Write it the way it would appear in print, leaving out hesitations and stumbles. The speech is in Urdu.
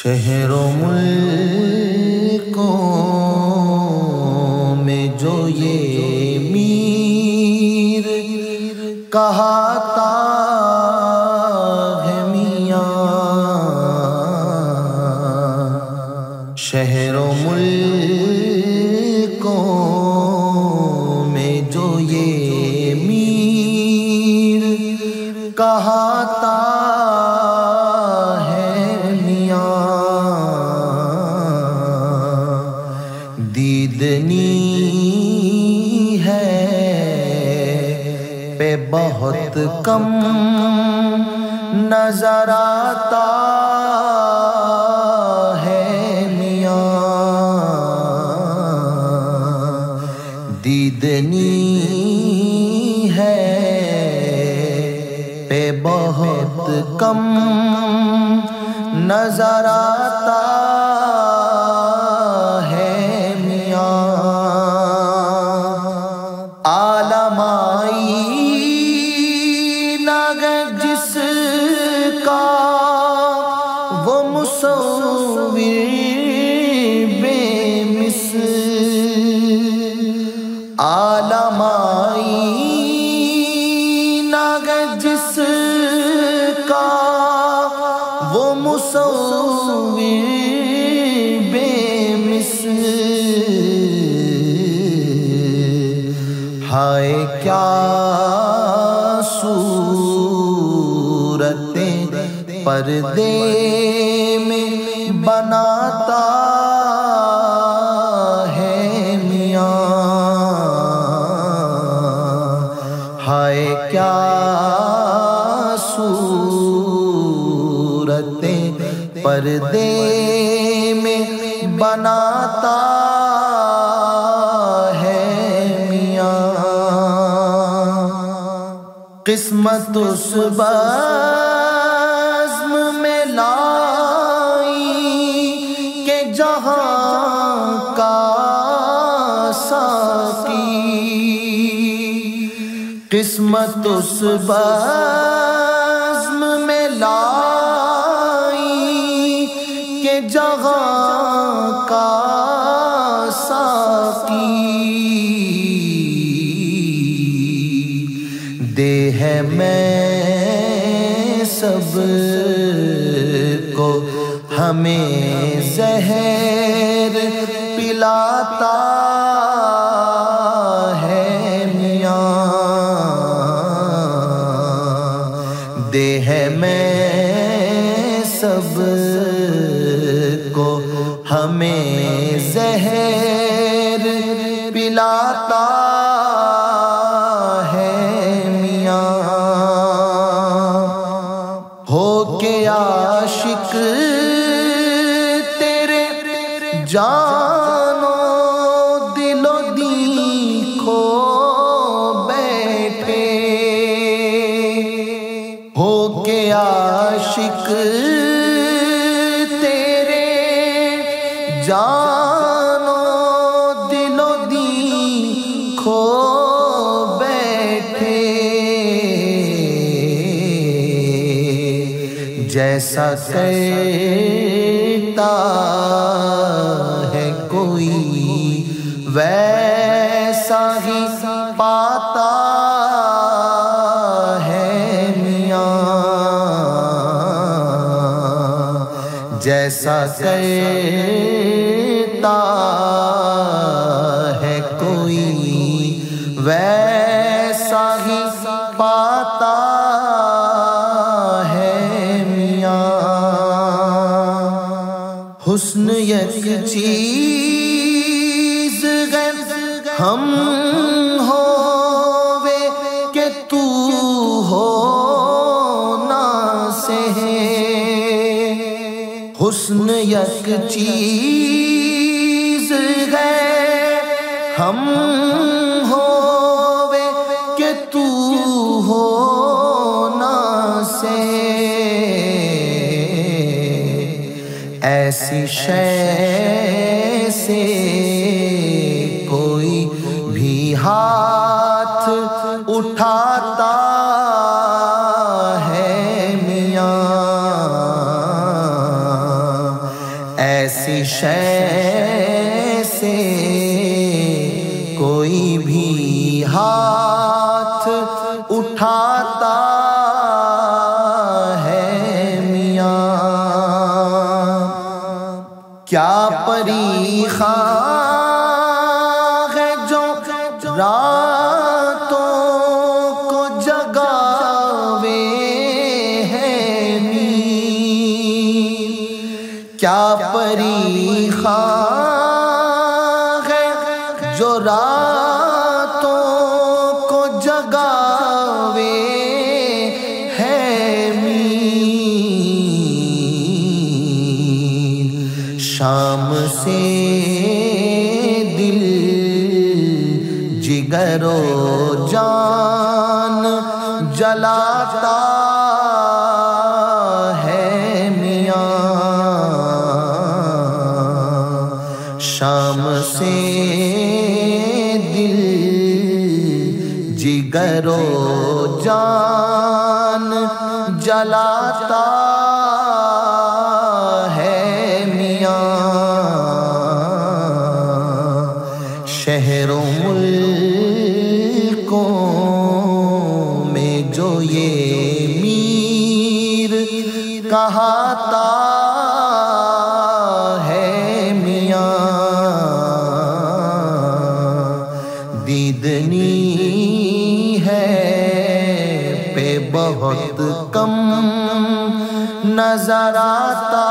شہر و ملکوں میں جو یہ میر کہاتا ہے میاں، شہر و ملکوں میں جو یہ میر کہاتا دیدنی ہے پہ بہت کم نظر آتا ہے میاں، دیدنی ہے پہ بہت کم نظر آتا جس کا وہ مصور بے مثل، عالم آئینہ جس کا وہ مصور بے مثل، ہائے کیا صورتیں پردے میں بناتا ہے میاں، ہائے کیا صورتیں پردے میں بناتا ہے میاں، قسمت اس بزم میں لائی کہ جہاں کا ساقی، قسمت اس بزم میں لائی کہ جہاں کا ساقی، دے ہے میں سب کو ہمیں زہر پلاتا ہے میاں، دے ہے میں سب کو ہمیں زہر پلاتا ہے میاں، ہو کے عاشق تیرے جانو دل و دین کھو بیٹھے، ہو کے عاشق تیرے جانو دل و دین کھو بیٹھے، جیسا کرتا ہے کوئی ویسا ہی پاتا ہے میاں، جیسا کرتا ہے کوئی ویسا ہی پاتا ہے میاں، حسن یک چیز ہے ہم ہووے کہ تو ہونا سے ہے، حسن یک چیز ہے ہم ہووے کہ تو ہونا سے، ایسی شے سے کوئی بھی ہاتھ اٹھاتا ہے میاں، ایسی شے سے کوئی بھی ہاتھ اٹھاتا ہے میاں، کیا پری خواہ ہے جو راتوں کو جگاوے ہے نیند، کیا پری خواہ ہے جو راتوں کو جگاوے ہے نیند، شام سے دل جگر و جان جلاتا ہے میاں، شام سے دل جگر و جان جلاتا ہے میاں، شہروں ملکوں میں جو یہ میر کہاتا ہے میاں، دیدنی ہے پہ بہت کم نظر آتا